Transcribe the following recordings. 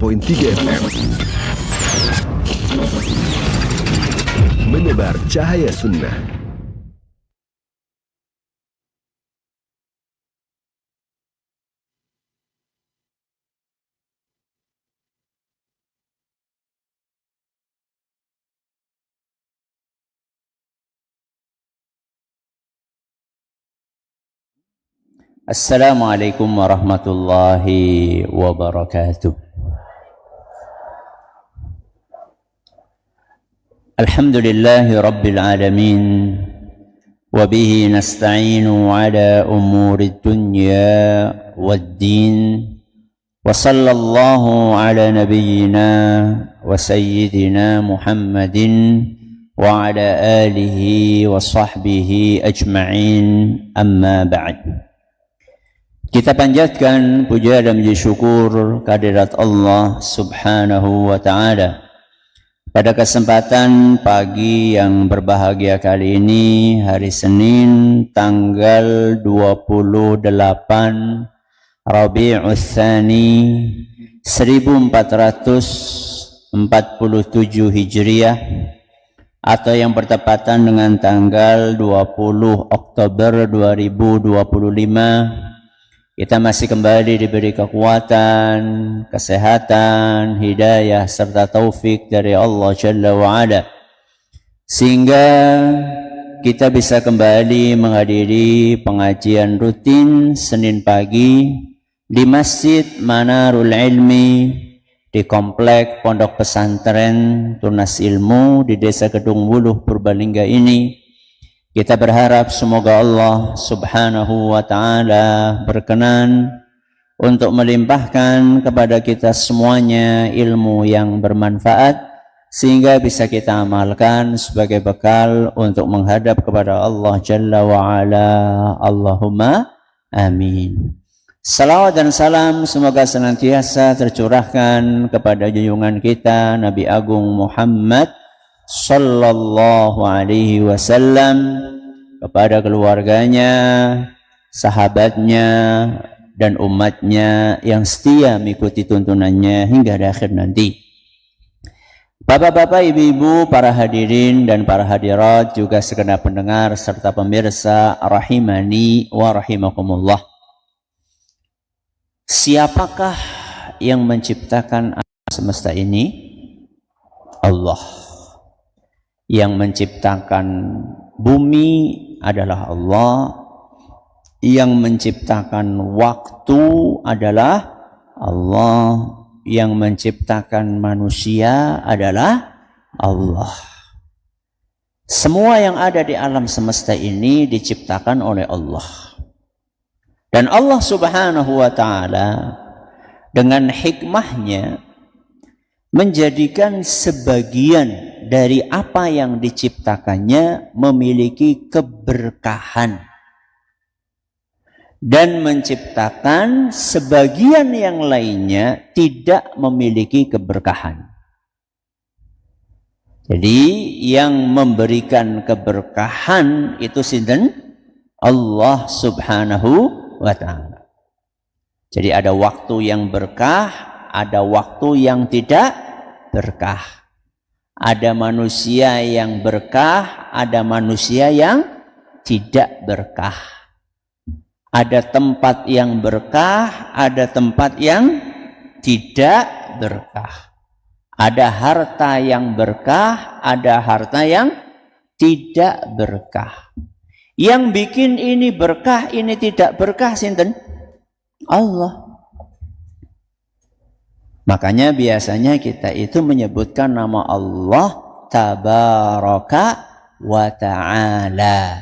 FM. Menebar cahaya sunnah. Assalamualaikum warahmatullahi wabarakatuh. Alhamdulillahi rabbil alamin. Wabihi nasta'inu ala umuri dunya waddin. Wa sallallahu ala nabiyyina wa sayyidina Muhammadin wa ala alihi wa sahbihi ajma'in, amma ba'd. Kita panjatkan puja dan puji syukur kehadirat Allah Subhanahu wa ta'ala. Pada kesempatan pagi yang berbahagia kali ini, hari Senin tanggal 28 Rabiul Tsani 1447 Hijriah, atau yang bertepatan dengan tanggal 20 Oktober 2025. Kita masih kembali diberi kekuatan, kesehatan, hidayah, serta taufik dari Allah Jalla wa'ala, sehingga kita bisa kembali menghadiri pengajian rutin Senin pagi di Masjid Manarul Ilmi di Komplek Pondok Pesantren Tunas Ilmu di Desa Kedung Wuluh, Purbalingga ini. Kita berharap semoga Allah Subhanahu wa ta'ala berkenan untuk melimpahkan kepada kita semuanya ilmu yang bermanfaat, sehingga bisa kita amalkan sebagai bekal untuk menghadap kepada Allah Jalla wa'ala. Allahumma amin. Salawat dan salam semoga senantiasa tercurahkan kepada junjungan kita Nabi Agung Muhammad sallallahu alaihi wasallam, kepada keluarganya, sahabatnya, dan umatnya yang setia mengikuti tuntunannya hingga akhir nanti. Bapak-bapak, ibu-ibu, para hadirin dan para hadirat, juga segenap pendengar serta pemirsa rahimani wa rahimakumullah. Siapakah yang menciptakan alam semesta ini? Allah. Yang menciptakan bumi adalah Allah. Yang menciptakan waktu adalah Allah. Yang menciptakan manusia adalah Allah. Semua yang ada di alam semesta ini diciptakan oleh Allah. Dan Allah Subhanahu wa ta'ala dengan hikmahnya menjadikan sebagian dari apa yang diciptakannya memiliki keberkahan, dan menciptakan sebagian yang lainnya tidak memiliki keberkahan. Jadi yang memberikan keberkahan itu sinten? Allah Subhanahu wa ta'ala. Jadi ada waktu yang berkah, ada waktu yang tidak berkah. Ada manusia yang berkah, ada manusia yang tidak berkah. Ada tempat yang berkah, ada tempat yang tidak berkah. Ada harta yang berkah, ada harta yang tidak berkah. Yang bikin ini berkah, ini tidak berkah, sinten? Allah. Makanya biasanya kita itu menyebutkan nama Allah Tabaraka wa ta'ala.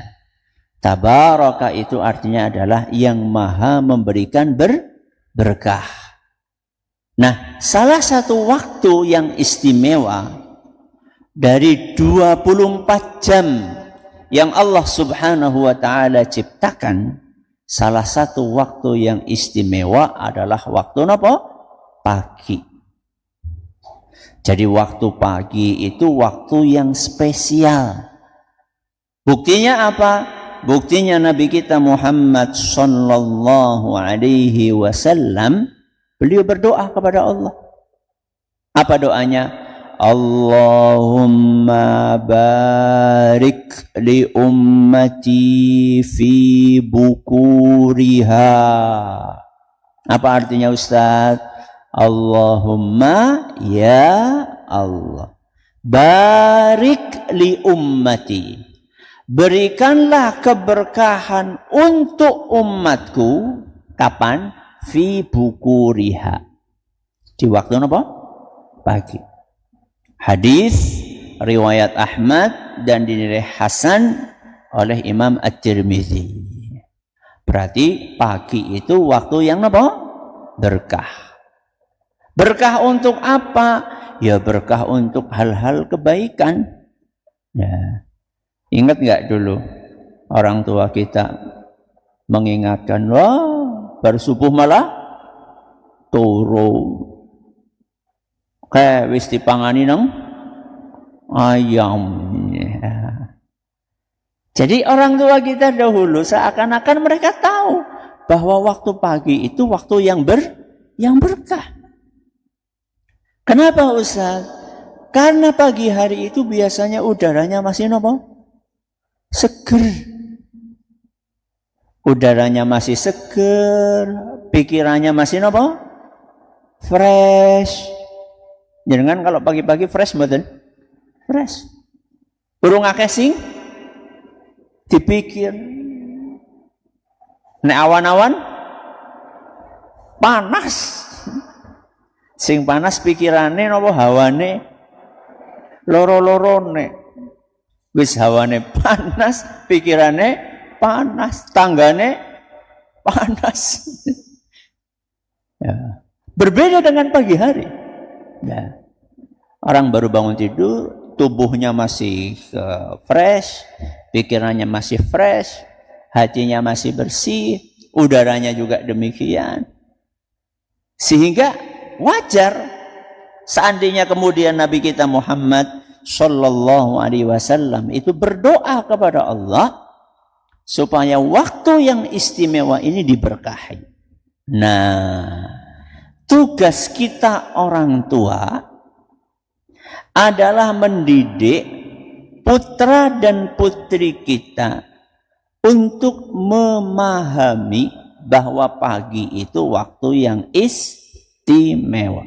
Tabaraka itu artinya adalah yang maha memberikan berkah. Nah, salah satu waktu yang istimewa dari 24 jam yang Allah Subhanahu wa ta'ala ciptakan, salah satu waktu yang istimewa adalah waktu apa? Pagi. Jadi waktu pagi itu waktu yang spesial. Buktinya apa? Buktinya Nabi kita Muhammad sallallahu alaihi wasallam, beliau berdoa kepada Allah. Apa doanya? Allahumma barik li ummati fi bukuriha. Apa artinya Ustaz? Allahumma ya Allah, barik li ummati, berikanlah keberkahan untuk umatku. Kapan? Fi bukuriha, di waktu apa? Pagi. Hadis riwayat Ahmad dan dinilai hasan oleh Imam At-Tirmidzi. Berarti pagi itu waktu yang apa? Berkah. Berkah untuk apa? Ya berkah untuk hal-hal kebaikan. Ya. Ingat nggak dulu orang tua kita mengingatkan, wah baru subuh malah turu. Kayak wis dipangani nang ayam. Ya. Jadi orang tua kita dahulu seakan-akan mereka tahu bahwa waktu pagi itu waktu yang berkah. Kenapa Ustaz? Karena pagi hari itu biasanya udaranya masih seger. Udaranya masih seger, pikirannya masih fresh. Jangan kalau pagi-pagi fresh mboten? Fresh. Urung akeh sing dipikir. Nek awan-awan panas. Sing panas pikirane napa hawane loro-lorone. Wis hawane panas, pikirane panas, tanggane panas. Ya. Berbeda dengan pagi hari. Ya. Orang baru bangun tidur, tubuhnya masih fresh, pikirannya masih fresh, hatinya masih bersih, udaranya juga demikian. Sehingga wajar seandainya kemudian Nabi kita Muhammad Sallallahu Alaihi Wasallam itu berdoa kepada Allah supaya waktu yang istimewa ini diberkahi. Nah, tugas kita orang tua adalah mendidik putra dan putri kita untuk memahami bahwa pagi itu waktu yang istimewa.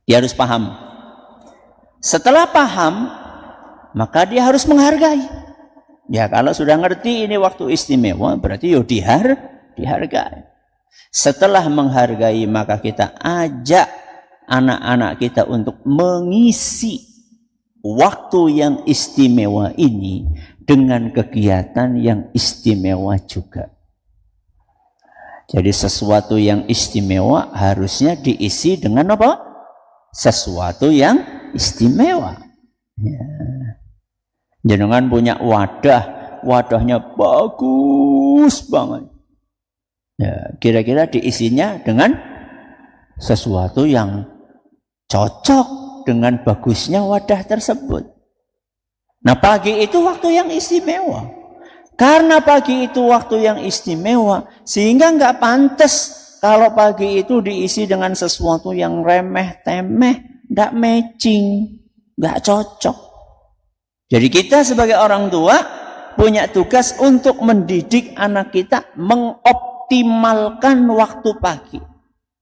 Dia harus paham. Setelah paham, maka dia harus menghargai. Ya kalau sudah ngerti ini waktu istimewa, berarti dihargai. Setelah menghargai, maka kita ajak anak-anak kita untuk mengisi waktu yang istimewa ini dengan kegiatan yang istimewa juga. Jadi sesuatu yang istimewa harusnya diisi dengan apa? Sesuatu yang istimewa. Ya. Jenengan punya wadahnya bagus banget. Ya, kira-kira diisinya dengan sesuatu yang cocok dengan bagusnya wadah tersebut. Nah, pagi itu waktu yang istimewa. Karena pagi itu waktu yang istimewa, sehingga nggak pantas kalau pagi itu diisi dengan sesuatu yang remeh-temeh, nggak matching, nggak cocok. Jadi kita sebagai orang tua punya tugas untuk mendidik anak kita mengoptimalkan waktu pagi.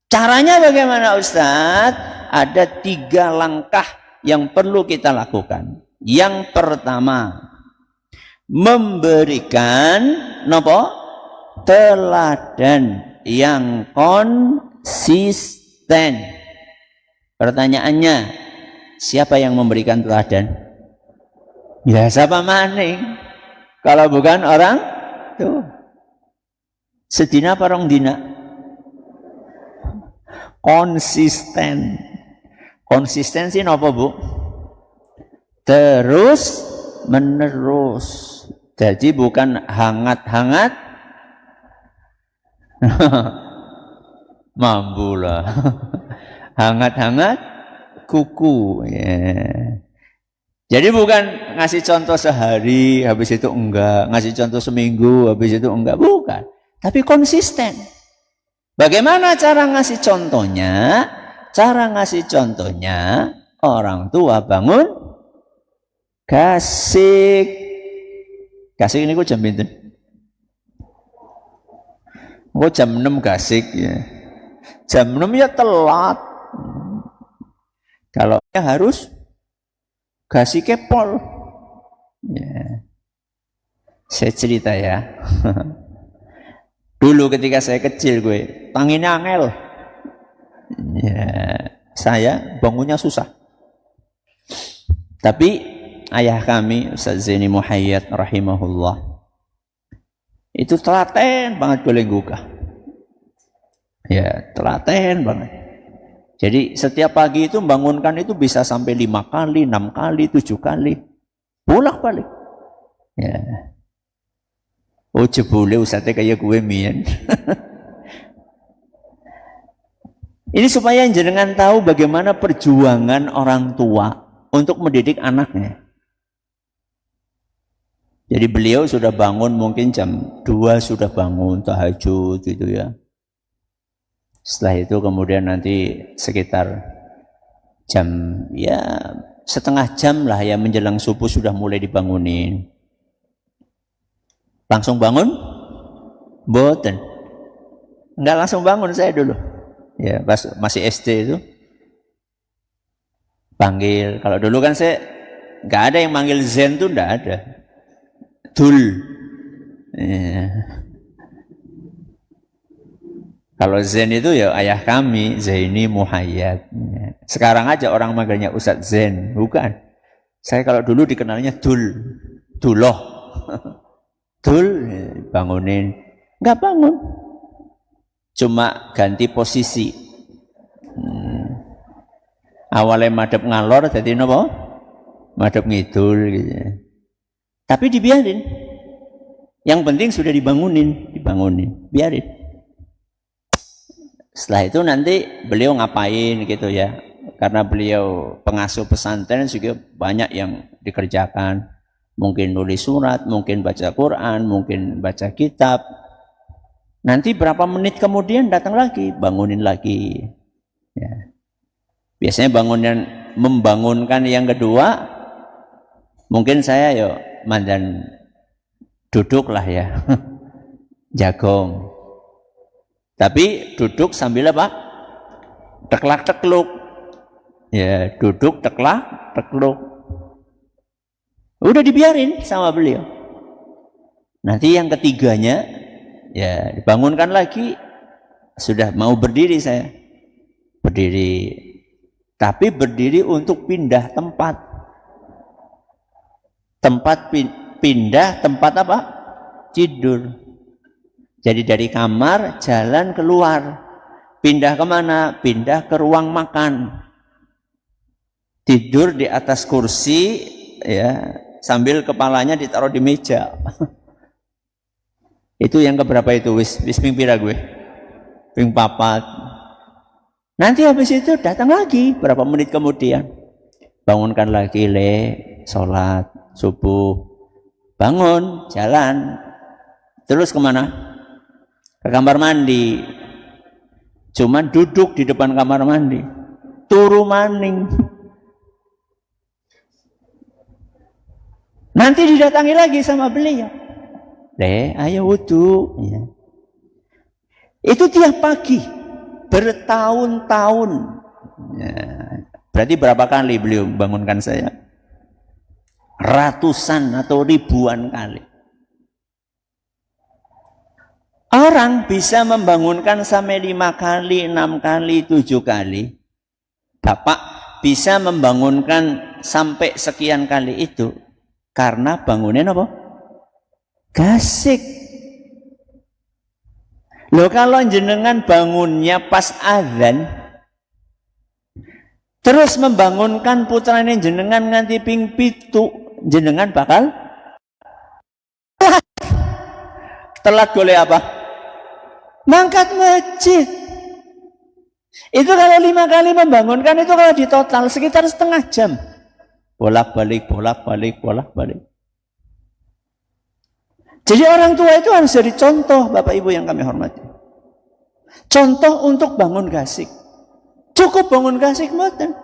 Caranya bagaimana Ustadz? Ada 3 langkah yang perlu kita lakukan. Yang pertama, memberikan teladan yang konsisten. Pertanyaannya, siapa yang memberikan teladan? Ya siapa maning? Kalau bukan orang tuh. Sedina apa rong dina? Konsisten. Konsistensi napa Bu? Terus menerus. Jadi bukan hangat-hangat. Mambulah. Hangat-hangat kuku. Yeah. Jadi bukan ngasih contoh sehari, habis itu enggak. Ngasih contoh seminggu, habis itu enggak. Bukan. Tapi konsisten. Bagaimana cara ngasih contohnya? cara ngasih contohnya, orang tua bangun gasik. Gasik ini kok jam pinten? Kok jam 6 gasik ya. Jam 6 ya telat. Kalau harus gasik kepol. Ya. Saya cerita ya. Dulu ketika saya kecil tanginnya angel. Ya, saya bangunnya susah. Tapi ayah kami Ustaz Zaini Muhayyad rahimahullah itu telaten banget boleh gugah. Ya, telaten banget. Jadi setiap pagi itu membangunkan itu bisa sampai 5 kali, 6 kali, 7 kali. Bolak-balik. Ya. Oh jebule Ustaznya kayak gue mien. Ini supaya jenengan tahu bagaimana perjuangan orang tua untuk mendidik anaknya. Jadi beliau sudah bangun mungkin jam 2 sudah bangun tahajud gitu ya. Setelah itu kemudian nanti sekitar jam ya setengah jam lah ya menjelang subuh sudah mulai dibangunin. Langsung bangun? Boten. Enggak langsung bangun saya dulu. Ya, pas masih SD itu. Panggil. Kalau dulu kan saya enggak ada yang manggil Zen tuh enggak ada. Dul. Ya. Kalau Zen itu ya ayah kami, Zaini Muhayyad. Ya. Sekarang aja orang manggilnya Ustadz Zen, bukan. Saya kalau dulu dikenalnya Dul. Duloh. Dul, bangunin. Enggak bangun. Cuma ganti posisi. Awalnya madhep ngalor, jadi apa? Madhep ngidul gitu. Tapi dibiarin. Yang penting sudah dibangunin. Biarin. Setelah itu nanti beliau ngapain gitu ya. Karena beliau pengasuh pesantren juga banyak yang dikerjakan. Mungkin nulis surat, mungkin baca Quran, mungkin baca kitab. Nanti berapa menit kemudian datang lagi, bangunin lagi. Ya. Biasanya membangunkan yang kedua, mungkin saya mandan duduk lah ya, jagong. Tapi duduk sambil apa? Teklak tekluk. Ya, duduk teklak tekluk. Udah dibiarin sama beliau. Nanti yang ketiganya, ya dibangunkan lagi. Sudah mau berdiri saya. Berdiri. Tapi berdiri untuk pindah tempat. Pindah tempat apa? Tidur. Jadi dari kamar jalan keluar. Pindah kemana? Pindah ke ruang makan. Tidur di atas kursi, ya. Sambil kepalanya ditaruh di meja. Itu yang keberapa itu? Wis ping pira gue? Ping 4. Nanti habis itu datang lagi berapa menit kemudian. Bangunkan lagi sholat subuh. Bangun, jalan. Terus kemana? Ke kamar mandi. Cuman duduk di depan kamar mandi. Turu maning. Nanti didatangi lagi sama beliau. Ayo wudu. Ya. Itu tiap pagi. Bertahun-tahun. Ya. Berarti berapa kali beliau bangunkan saya? Ratusan atau ribuan kali. Orang bisa membangunkan sampai 5 kali, 6 kali, 7 kali. Bapak bisa membangunkan sampai sekian kali itu. Karena bangunin apa? Gasik. Loh kalau jenengan bangunnya pas azan, terus membangunkan putrane jenengan nganti ping 7, jenengan bakal telat boleh apa? Mangkat masjid. Itu kalau 5 kali membangunkan itu kalau di total sekitar setengah jam. Bolak-balik. Jadi orang tua itu harus jadi contoh, Bapak Ibu yang kami hormati. Contoh untuk bangun gasik. Cukup bangun kasih mboten.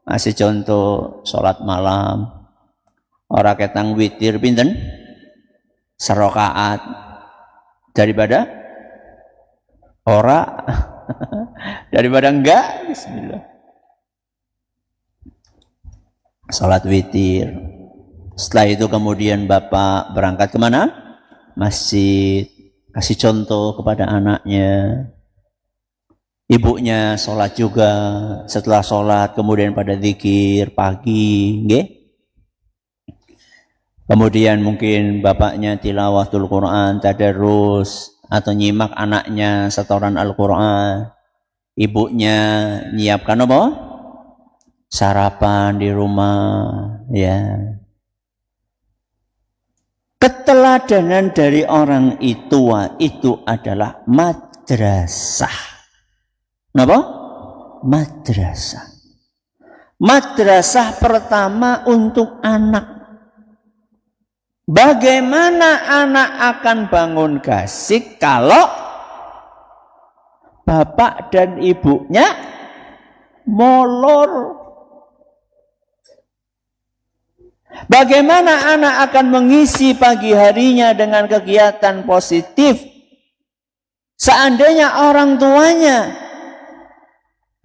Masih contoh salat malam. Ora ketang witir pinten? Serakaat. Daripada ora daripada enggak, bismillah. Salat witir. Setelah itu kemudian bapak berangkat kemana? Masjid. Kasih contoh kepada anaknya. Ibunya sholat juga. Setelah sholat kemudian pada zikir pagi. Nggih? Kemudian mungkin bapaknya tilawatul Quran, tadarus, atau nyimak anaknya setoran Al-Quran. Ibunya nyiapkan apa? Sarapan di rumah. Ya. Keteladanan dari orang tua itu adalah madrasah. Kenapa? Madrasah. Madrasah pertama untuk anak. Bagaimana anak akan bangun gasik kalau bapak dan ibunya molor? Bagaimana anak akan mengisi pagi harinya dengan kegiatan positif seandainya orang tuanya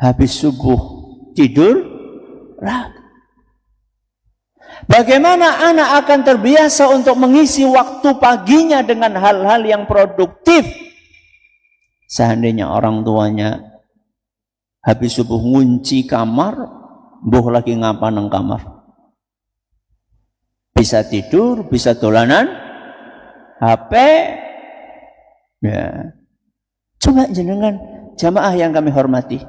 habis subuh tidur ragu? Bagaimana anak akan terbiasa untuk mengisi waktu paginya dengan hal-hal yang produktif seandainya orang tuanya habis subuh ngunci kamar, mbuh lagi ngapa nang kamar? Bisa tidur, bisa dolanan HP. Ya. Coba jenengan jamaah yang kami hormati,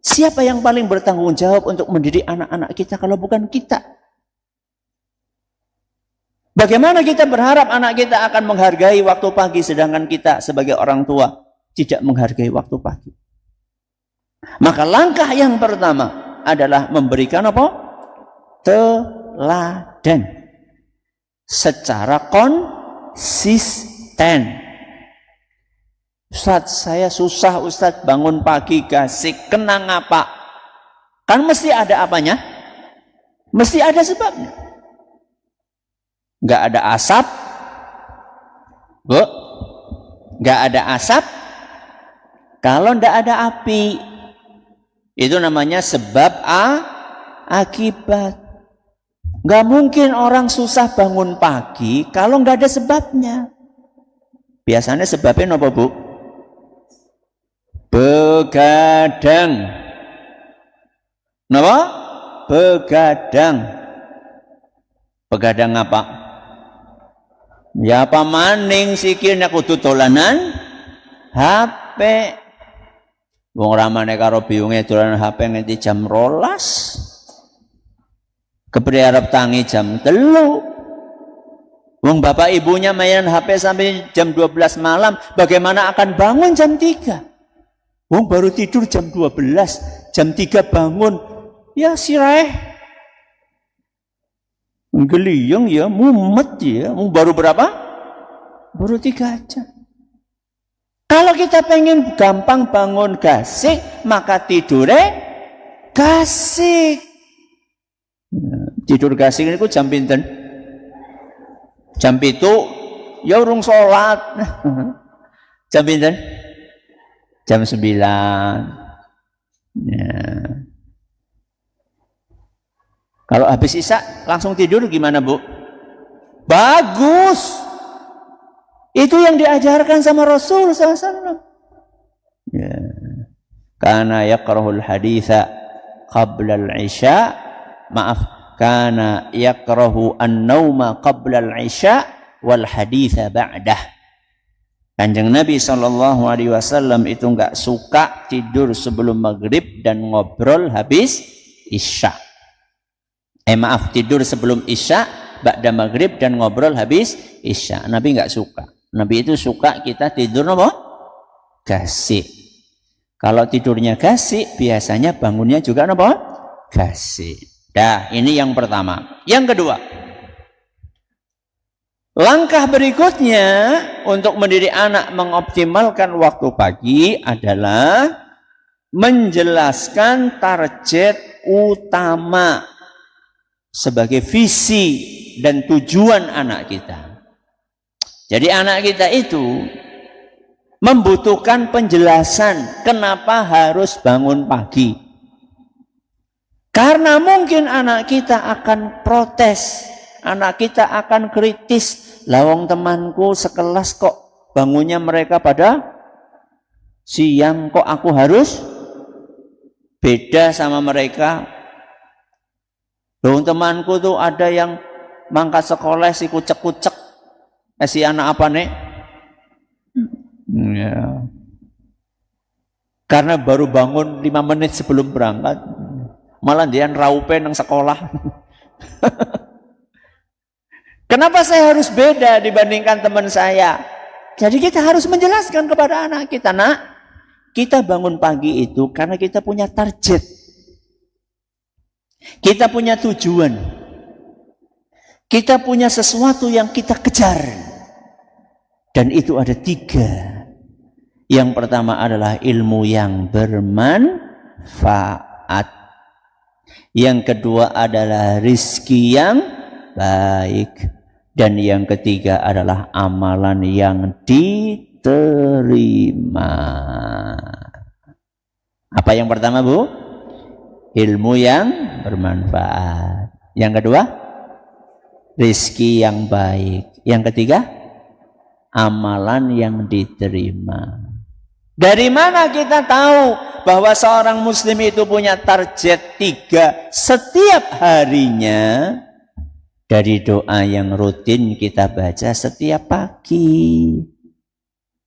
siapa yang paling bertanggung jawab untuk mendidik anak-anak kita kalau bukan kita? Bagaimana kita berharap anak kita akan menghargai waktu pagi sedangkan kita sebagai orang tua tidak menghargai waktu pagi? Maka langkah yang pertama adalah memberikan apa? Teladan secara konsisten. Ustaz, saya susah Ustaz bangun pagi gasik, kena ngapa? Kan mesti ada apanya? Mesti ada sebabnya. Nggak ada asap, Bu. Nggak ada asap kalau nggak ada api. Itu namanya sebab akibat. Nggak mungkin orang susah bangun pagi kalau nggak ada sebabnya. Biasanya sebabnya apa, Bu? Begadang. Kenapa? Begadang. Begadang apa? Ya apa maning sikilnya kudu dolanan HP. Wong ramane karo biyunge dolanan HP nganti jam 12. Kepriye arep tangi jam 3. Wong bapak ibunya mainan HP sampai jam 12 malam, bagaimana akan bangun jam 3? Wong baru tidur jam 12, jam 3 bangun. Ya sireh. Geliyong ya, mumet ya. Baru berapa? Baru 3 jam. Kalau kita pengen gampang bangun gasik, maka tidurnya gasik. Tidur gasik itu jam pinten? Jam 7 ya urung sholat. Jam pinten? Jam 9. Ya. Kalau habis isya langsung tidur gimana, Bu? Bagus. Itu yang diajarkan sama Rasul SAW. Ya. Kana yakrahul haditha qabla al-isya. Maaf. Kana yakrahu an-nauma qabla al-isya wal haditha ba'dah. Kanjeng Nabi SAW itu enggak suka tidur sebelum maghrib dan ngobrol habis isya. Maaf, tidur sebelum isya, ba'da maghrib dan ngobrol habis isya. Nabi enggak suka. Nabi itu suka kita tidur apa? Gasik. Kalau tidurnya gasik, biasanya bangunnya juga apa? Gasik. Dah, ini yang pertama. Yang kedua, langkah berikutnya untuk mendidik anak mengoptimalkan waktu pagi adalah menjelaskan target utama sebagai visi dan tujuan anak kita. Jadi anak kita itu membutuhkan penjelasan kenapa harus bangun pagi. Karena mungkin anak kita akan protes, anak kita akan kritis. Lawang temanku sekelas kok bangunnya mereka pada siang, kok aku harus beda sama mereka. Lawang temanku tuh ada yang mangkat sekolah si kucek-kucek. Si anak apa nek? Ya. Karena baru bangun 5 menit sebelum berangkat, malah dia raupe nang sekolah. Kenapa saya harus beda dibandingkan teman saya? Jadi kita harus menjelaskan kepada anak kita, nak, kita bangun pagi itu karena kita punya target. Kita punya tujuan. Kita punya sesuatu yang kita kejar. Dan itu ada 3. Yang pertama adalah ilmu yang bermanfaat. Yang kedua adalah rizki yang baik. Dan yang ketiga adalah amalan yang diterima. Apa yang pertama, Bu? Ilmu yang bermanfaat. Yang kedua, rizki yang baik. Yang ketiga, amalan yang diterima. Dari mana kita tahu bahwa seorang muslim itu punya target 3 setiap harinya? Dari doa yang rutin kita baca setiap pagi.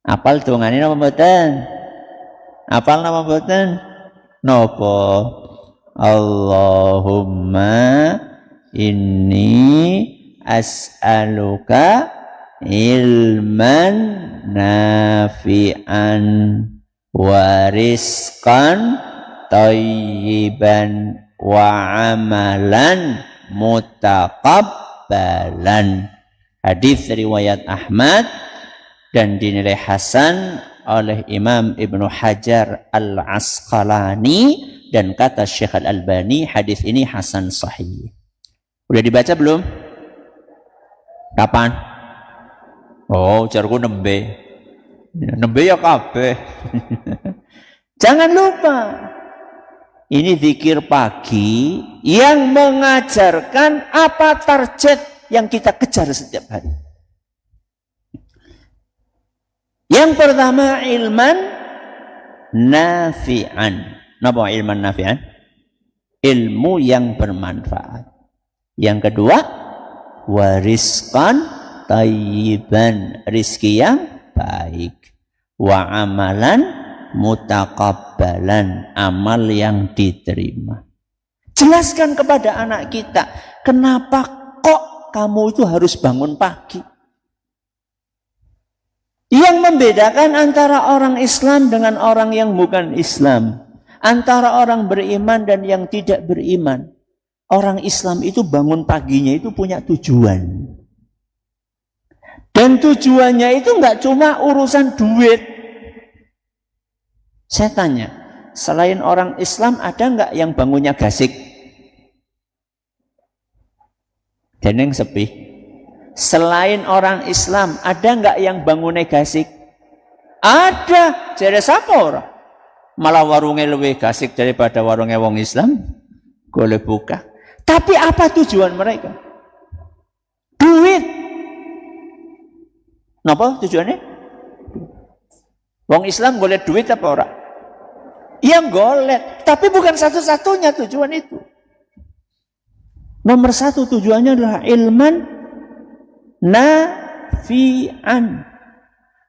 Apal dongane napa mboten? Apal napa mboten? Napa? Allahumma inni as'aluka ilman nafi'an wa rizqan thayyiban wa amalan mutaqabbalan. Hadis riwayat Ahmad dan dinilai hasan oleh Imam Ibnu Hajar Al-Asqalani, dan kata Syekh Al-Albani hadis ini hasan sahih. Udah dibaca belum? Kapan? Oh, jarku nembe. Nembe ya kabeh. Jangan lupa, ini zikir pagi yang mengajarkan apa target yang kita kejar setiap hari. Yang pertama, ilman nafi'an. Napa ilman nafi'an? Ilmu yang bermanfaat. Yang kedua, wariskan tayyiban, rizki yang baik. Wa amalan mutaqabbalan, amal yang diterima. Jelaskan kepada anak kita, kenapa kok kamu itu harus bangun pagi? Yang membedakan antara orang Islam dengan orang yang bukan Islam, antara orang beriman dan yang tidak beriman. Orang Islam itu bangun paginya itu punya tujuan. Dan tujuannya itu enggak cuma urusan duit. Saya tanya, selain orang Islam ada enggak yang bangunnya gasik? Deneng sepi. Selain orang Islam ada enggak yang bangunnya gasik? Ada. Jadi siapa orang? Malah warungnya lebih gasik daripada warungnya wong Islam. Boleh buka. Tapi apa tujuan mereka? Duit. Napa tujuannya? Wong Islam golek duit apa ora? Yang golek, tapi bukan satu-satunya tujuan itu. Nomor 1 tujuannya adalah ilman nafi'an.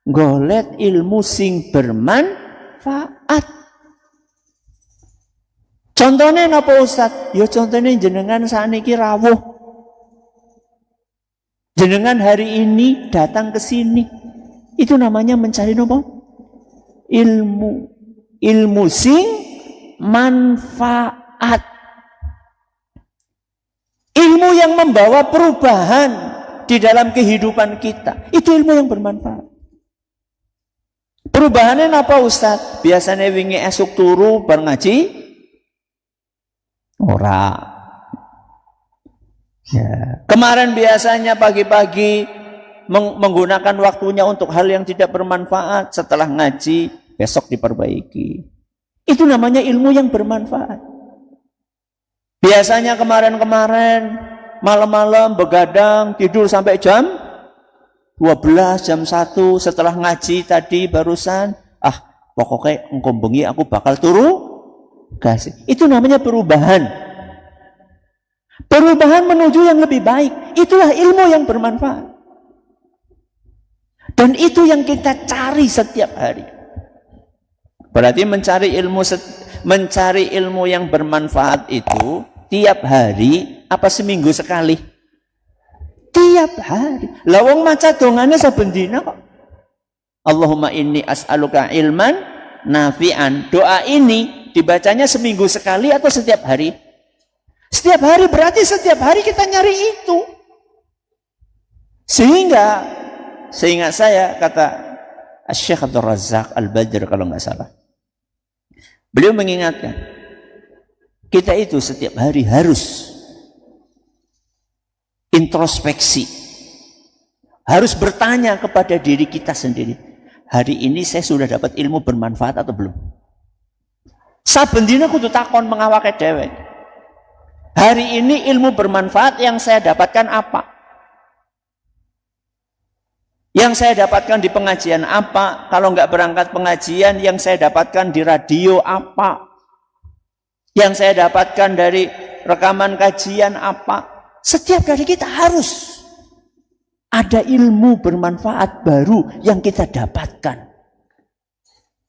Golek ilmu sing bermanfaat. Contohnya napa Ustaz? Ya contohnya jenengan sakniki rawuh. Jenengan hari ini datang ke sini. Itu namanya mencari napa? Ilmu. Ilmu sing manfaat. Ilmu yang membawa perubahan di dalam kehidupan kita. Itu ilmu yang bermanfaat. Perubahannya apa Ustaz? Biasanya wingi esuk turu bar ngaji? Ora. Ya. Kemarin biasanya pagi-pagi menggunakan waktunya untuk hal yang tidak bermanfaat, setelah ngaji besok diperbaiki. Itu namanya ilmu yang bermanfaat. Biasanya kemarin-kemarin malam-malam begadang tidur sampai jam 12, jam 1 setelah ngaji tadi barusan, pokoknya engkau bengi aku bakal turu kasih. Itu namanya perubahan. Perubahan menuju yang lebih baik. Itulah ilmu yang bermanfaat. Dan itu yang kita cari setiap hari. Berarti mencari ilmu yang bermanfaat itu tiap hari apa seminggu sekali? Tiap hari. Lawang maca dongane saben dina kok. Allahumma inni as'aluka ilman nafi'an. Doa ini dibacanya seminggu sekali atau setiap hari? Setiap hari, berarti setiap hari kita nyari itu. Sehingga saya kata Syekh Abdul Razak Al-Badr kalau nggak salah. Beliau mengingatkan kita itu setiap hari harus introspeksi. Harus bertanya kepada diri kita sendiri. Hari ini saya sudah dapat ilmu bermanfaat atau belum? Saben dina kudu takon mengawake dhewe. Hari ini ilmu bermanfaat yang saya dapatkan apa? Yang saya dapatkan di pengajian apa? Kalau nggak berangkat pengajian, yang saya dapatkan di radio apa? Yang saya dapatkan dari rekaman kajian apa? Setiap dari kita harus ada ilmu bermanfaat baru yang kita dapatkan.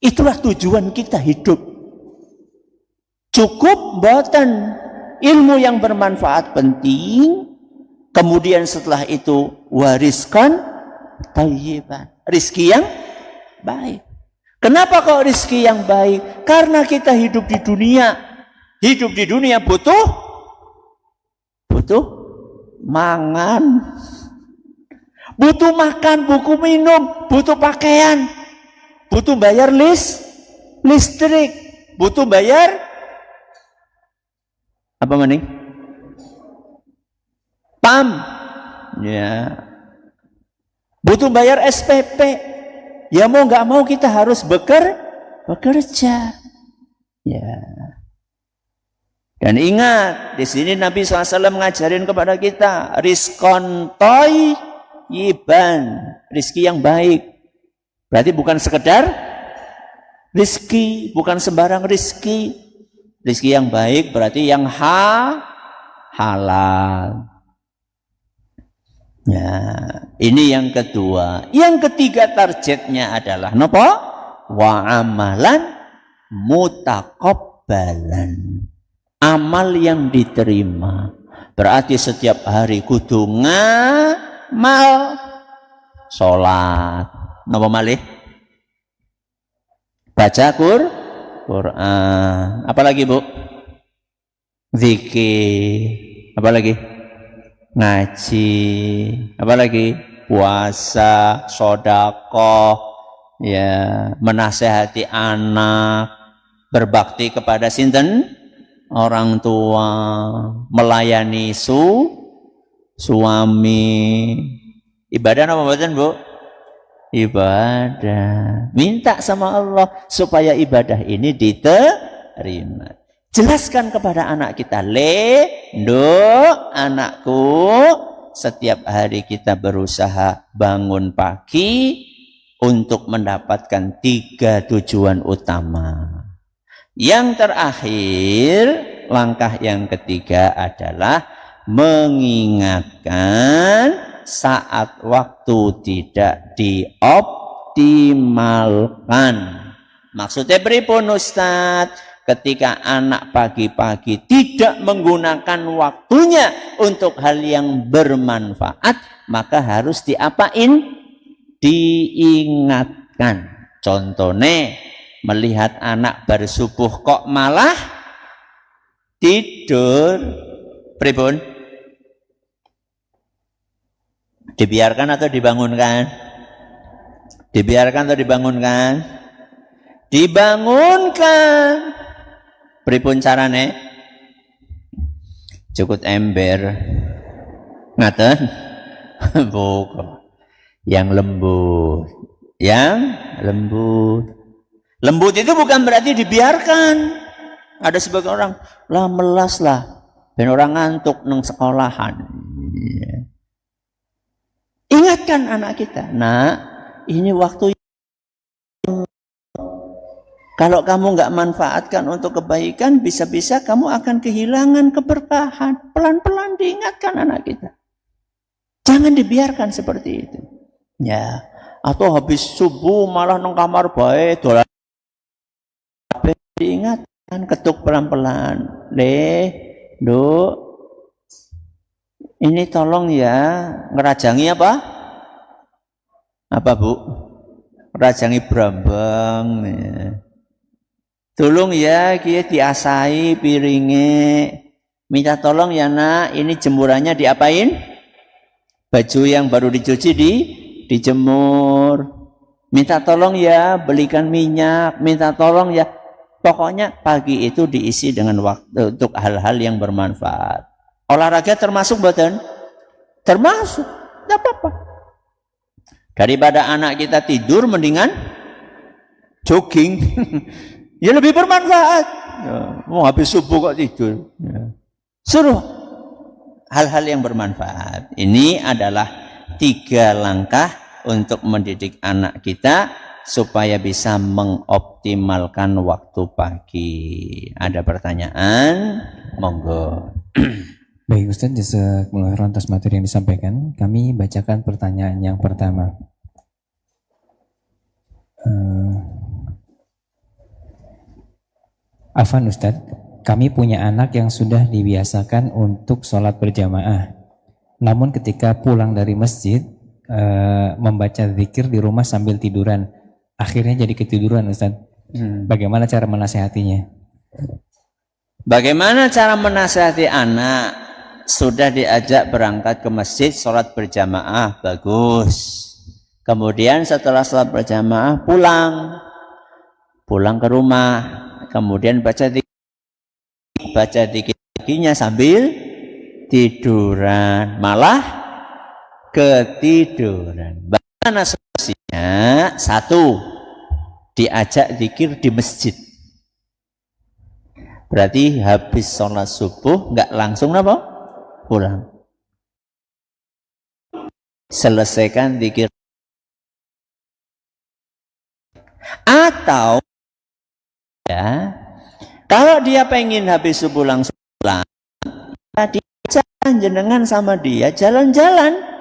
Itulah tujuan kita hidup. Cukup mboten ilmu yang bermanfaat penting, kemudian setelah itu wariskan thayyiban, rizki yang baik. Kenapa kok rizki yang baik? Karena kita hidup di dunia. Hidup di dunia butuh mangan, butuh makan, butuh minum, butuh pakaian, butuh bayar listrik, butuh bayar apa maning? PAM, ya. Butuh bayar SPP. Ya mau nggak mau kita harus bekerja. Ya. Dan ingat, di sini Nabi SAW mengajarin kepada kita rizqon thayyiban, rizki yang baik. Berarti bukan sekedar rizki, bukan sembarang rizki. Rizki yang baik berarti yang halal. Ya, ini yang kedua. Yang ketiga targetnya adalah napa? Wa amalan mutakobbalan. Amal yang diterima. Berarti setiap hari kudu ngamal salat. Napa malih? Baca Quran. Apalagi Bu? Zikir. Apalagi? Ngaji. Apalagi? Puasa, sedekah, ya, menasehati anak, berbakti kepada sinten? Orang tua, melayani suami. Ibadah apa mboten, Bu? Ibadah. Minta sama Allah supaya ibadah ini diterima. Jelaskan kepada anak kita, anakku, setiap hari kita berusaha bangun pagi untuk mendapatkan 3 tujuan utama. Yang terakhir, langkah yang ketiga adalah mengingatkan saat waktu tidak dioptimalkan. Maksudnya pripun Ustaz? Ketika anak pagi-pagi tidak menggunakan waktunya untuk hal yang bermanfaat, maka harus diapain? Diingatkan. Contohnya, melihat anak bersubuh kok malah tidur, pripun? Dibiarkan atau dibangunkan? Dibiarkan atau dibangunkan? dibangunkan. Pripun carane? Cukup ember. Ngaten? Bukan. Yang lembut. Yang lembut. Lembut itu bukan berarti dibiarkan. Ada sebagian orang, lah melas lah. Ben orang ngantuk nang sekolahan. Ingatkan anak kita, nak, ini waktu kalau kamu nggak manfaatkan untuk kebaikan, bisa-bisa kamu akan kehilangan keberkahan. Pelan-pelan diingatkan anak kita. Jangan dibiarkan seperti itu. Ya, atau habis subuh malah nang kamar bae dolan. Diingatkan, ketuk pelan-pelan. Duk, ini tolong ya, ngerajangi apa? Apa Bu? Ngerajangi brambang. Ya. Tolong ya, kia diasai piringnya. Minta tolong ya nak, ini jemurannya diapain? Baju yang baru dicuci dijemur. Minta tolong ya, belikan minyak. Minta tolong ya. Pokoknya pagi itu diisi dengan waktu untuk hal-hal yang bermanfaat. Olahraga termasuk betul? Termasuk. Tidak apa-apa. Daripada anak kita tidur, mendingan jogging. Ya lebih bermanfaat. Ya, mau habis subuh kok tidur. Ya. Suruh hal-hal yang bermanfaat. Ini adalah 3 langkah untuk mendidik anak kita supaya bisa mengoptimalkan waktu pagi. Ada pertanyaan? Monggo. Baik Ustaz, jazakumullah khairan atas materi yang disampaikan. Kami bacakan pertanyaan yang pertama. Afan Ustaz, kami punya anak yang sudah dibiasakan untuk sholat berjamaah. Namun ketika pulang dari masjid, membaca zikir di rumah sambil tiduran. Akhirnya jadi ketiduran Ustaz. Bagaimana cara menasehatinya? Bagaimana cara menasehati anak? Sudah diajak berangkat ke masjid, sholat berjamaah, bagus. Kemudian setelah sholat berjamaah, pulang ke rumah. Kemudian baca zikirnya sambil tiduran, malah ketiduran. Bagaimana solusinya? 1, diajak zikir di masjid. Berarti habis sholat subuh nggak langsung apa? Pulang. Selesaikan zikir. Atau ya, kalau dia pengen habis subuh langsung pulang, diajak jenengan sama dia jalan-jalan.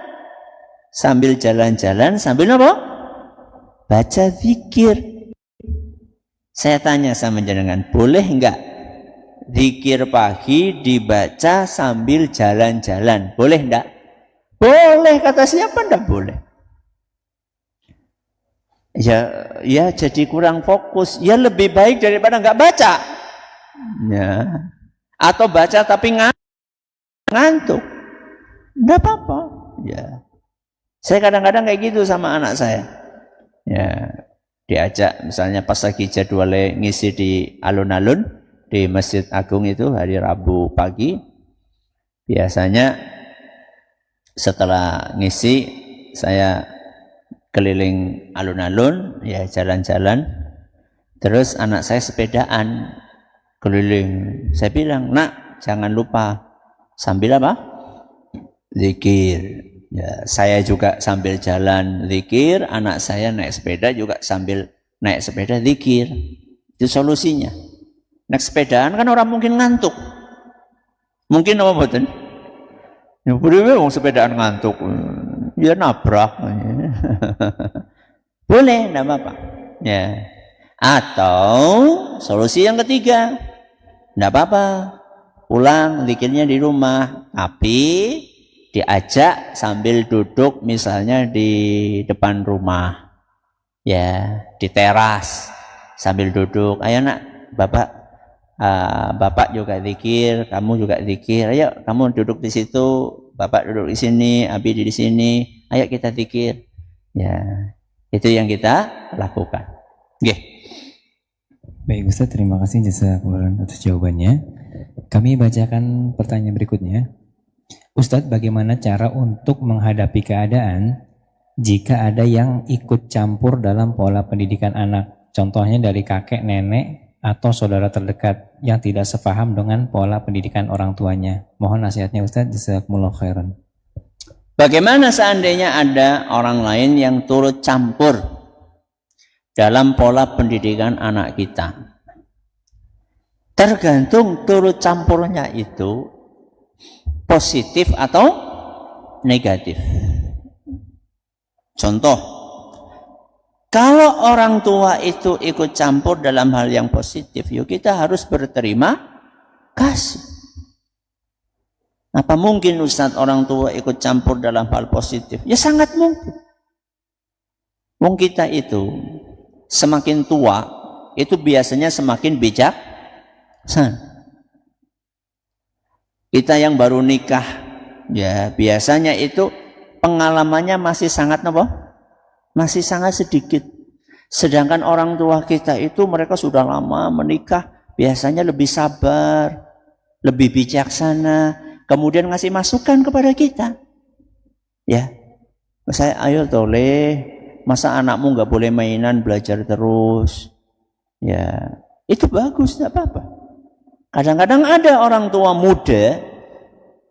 Sambil jalan-jalan, sambil apa? Baca zikir. Saya tanya sama jenengan, boleh enggak zikir pagi dibaca sambil jalan-jalan? Boleh enggak? Boleh, kata siapa enggak boleh? Ya jadi kurang fokus. Ya lebih baik daripada enggak baca. Ya. Atau baca tapi ngantuk. Enggak apa-apa. Ya. Saya kadang-kadang kayak gitu sama anak saya. Ya, diajak misalnya pas lagi jadwalnya ngisi di alun-alun di Masjid Agung itu hari Rabu pagi. Biasanya setelah ngisi saya keliling alun-alun, ya jalan-jalan. Terus anak saya sepedaan keliling. Saya bilang, "Nak, jangan lupa sambil apa? Zikir." Ya, saya juga sambil jalan zikir, anak saya naik sepeda juga sambil naik sepeda zikir. Itu solusinya. Naik sepedaan kan orang mungkin ngantuk. Mungkin apa betul? Ya boleh wong sepedaan ngantuk. Ya nabrak. Boleh, enggak apa-apa. Ya. Atau solusi yang ketiga, enggak apa-apa. Pulang zikirnya di rumah, tapi diajak sambil duduk misalnya di depan rumah, ya di teras sambil duduk. Ayo nak, bapak juga zikir, kamu juga zikir. Ayo kamu duduk di situ, bapak duduk di sini, Abi di sini. Ayo kita zikir. Ya, itu yang kita lakukan. Nggih. Baik Ustaz, terima kasih jazakumullah atas jawabannya. Kami bacakan pertanyaan berikutnya. Ustadz, bagaimana cara untuk menghadapi keadaan jika ada yang ikut campur dalam pola pendidikan anak? Contohnya dari kakek, nenek, atau saudara terdekat yang tidak sepaham dengan pola pendidikan orang tuanya. Mohon nasihatnya Ustadz, jazakumullah khairan. Bagaimana seandainya ada orang lain yang turut campur dalam pola pendidikan anak kita? Tergantung turut campurnya itu positif atau negatif. Contoh, kalau orang tua itu ikut campur dalam hal yang positif, yuk kita harus berterima kasih. Apa mungkin Ustadz orang tua ikut campur dalam hal positif? Ya sangat mungkin. Wong kita itu semakin tua, itu biasanya semakin bijak. Kita yang baru nikah, ya biasanya itu pengalamannya masih sangat masih sangat sedikit. Sedangkan orang tua kita itu mereka sudah lama menikah, biasanya lebih sabar, lebih bijaksana, kemudian ngasih masukan kepada kita. Ya, saya ayo toleh, masa anakmu nggak boleh mainan, belajar terus. Ya, itu bagus, tidak apa-apa. Kadang-kadang ada orang tua muda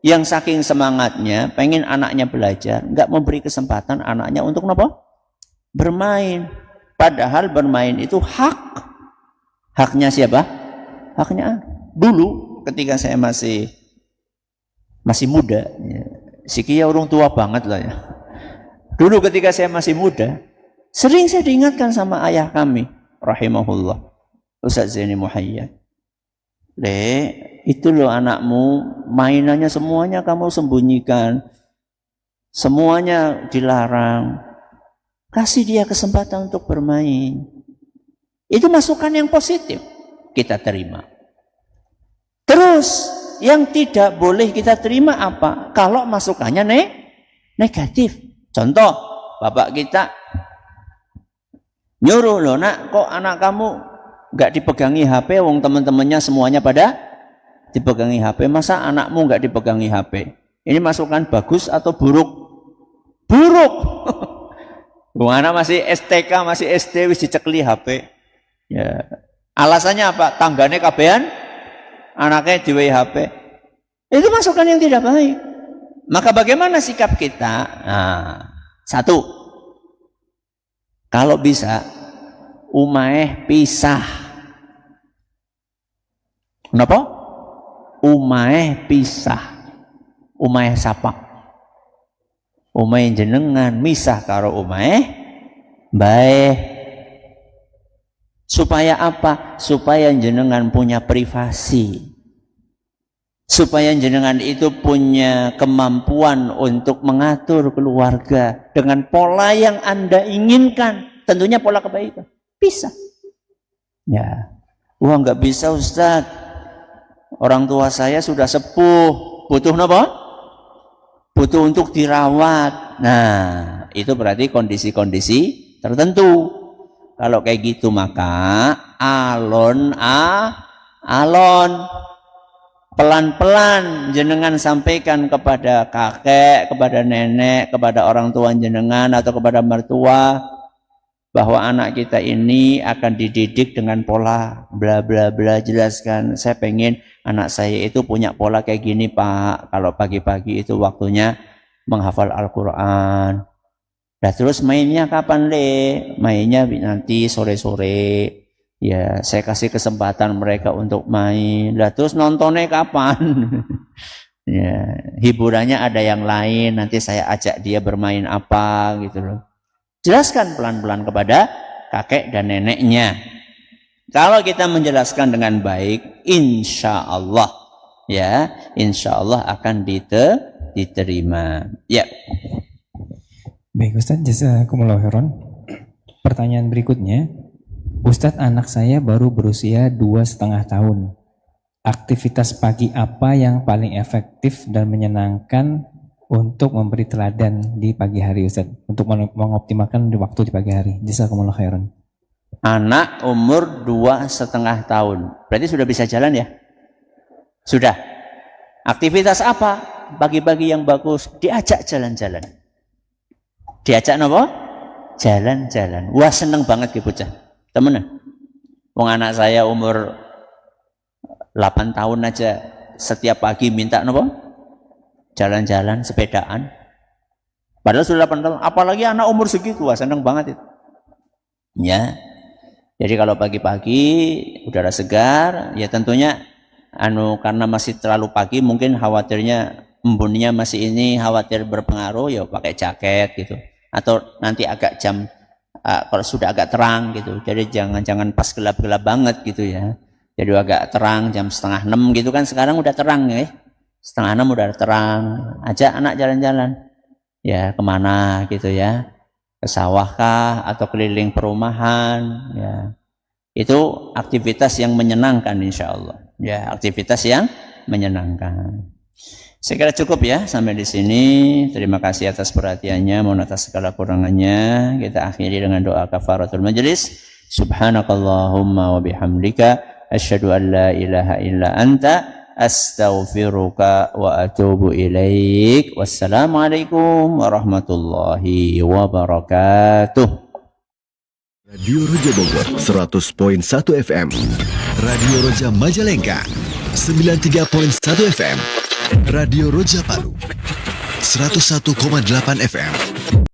yang saking semangatnya pengen anaknya belajar, nggak memberi kesempatan anaknya untuk apa? Bermain. Padahal bermain itu haknya siapa? Haknya dulu ketika saya masih muda, ya. Sikia orang tua banget lah ya. Dulu ketika saya masih muda, sering saya diingatkan sama ayah kami, rahimahullah, Ustaz Zaini Muhayyad. Itu loh anakmu, mainannya semuanya kamu sembunyikan, semuanya dilarang. Kasih dia kesempatan untuk bermain. Itu masukan yang positif, kita terima. Terus yang tidak boleh kita terima apa? Kalau masukannya negatif. Contoh, bapak kita nyuruh, loh nak, kok anak kamu nggak dipegangi HP, wong teman-temannya semuanya pada dipegangi HP, masa anakmu nggak dipegangi HP? Ini masukan bagus atau buruk? Buruk. Wong anak masih STK, masih SD wis dicekli HP. Ya. Alasannya apa? Tanggane kabehan, anaknya diwehi HP. Itu masukan yang tidak baik. Maka bagaimana sikap kita? Nah, satu, kalau bisa umaeh pisah. Kenapa? Umaeh pisah. Umaeh sapa? Umaeh jenengan misah karo umaeh bae. Supaya apa? Supaya jenengan punya privasi. Supaya jenengan itu punya kemampuan untuk mengatur keluarga dengan pola yang Anda inginkan. Tentunya pola kebaikan. Bisa. Ya. Wah, nggak bisa Ustadz. Orang tua saya sudah sepuh, butuh apa? Butuh untuk dirawat. Nah, itu berarti kondisi-kondisi tertentu. Kalau kayak gitu maka alon pelan-pelan jenengan sampaikan kepada kakek, kepada nenek, kepada orang tua jenengan atau kepada mertua bahwa anak kita ini akan dididik dengan pola bla bla bla. Jelaskan, saya pengen anak saya itu punya pola kayak gini Pak, kalau pagi-pagi itu waktunya menghafal Al-Quran. Nah terus mainnya kapan mainnya nanti sore-sore, ya saya kasih kesempatan mereka untuk main. Nah terus nontonnya kapan? Ya, hiburannya ada yang lain, nanti saya ajak dia bermain apa gitu loh. Jelaskan pelan-pelan kepada kakek dan neneknya. Kalau kita menjelaskan dengan baik, insya Allah, ya, insya Allah akan diterima. Ya. Baik Ustadz, jazakumullah khairan. Pertanyaan berikutnya, Ustadz, anak saya baru berusia 2,5 tahun. Aktivitas pagi apa yang paling efektif dan menyenangkan untuk memberi teladan di pagi hari Ustadz, untuk mengoptimalkan di waktu di pagi hari? Jazakumullah khairan. Anak umur 2,5 tahun. Berarti sudah bisa jalan ya? Sudah. Aktivitas apa? Pagi-pagi yang bagus, diajak jalan-jalan. Diajak apa? Jalan-jalan. Wah, seneng banget ki bocah. Temenan. Wong anak saya umur 8 tahun aja setiap pagi minta apa? Jalan-jalan, sepedaan. Padahal sudah 8 tahun, apalagi anak umur segitu, wah seneng banget itu. Ya. Jadi kalau pagi-pagi udara segar, ya tentunya karena masih terlalu pagi mungkin khawatirnya embunnya masih ini khawatir berpengaruh, ya pakai jaket gitu. Atau nanti agak jam kalau sudah agak terang gitu. Jadi jangan pas gelap-gelap banget gitu ya. Jadi agak terang jam 5:30 gitu kan, sekarang udah terang ya. 5:30 udah terang. Ajak anak jalan-jalan. Ya kemana gitu ya. Ke sawah kah atau keliling perumahan ya. Itu aktivitas yang menyenangkan insya Allah. Ya, aktivitas yang menyenangkan. Saya kira cukup ya sampai di sini. Terima kasih atas perhatiannya, mohon atas segala kurangannya. Kita akhiri dengan doa kafaratul majelis. Subhanakallahumma wa bihamdika asyhadu an la ilaha illa anta astaghfiruka wa atubu ilaik. Wassalamualaikum warahmatullahi wabarakatuh. Radio Roja Bogor 100.1 FM. Radio Roja Majalengka 93.1 FM. Radio Roja Palu 101,8 FM.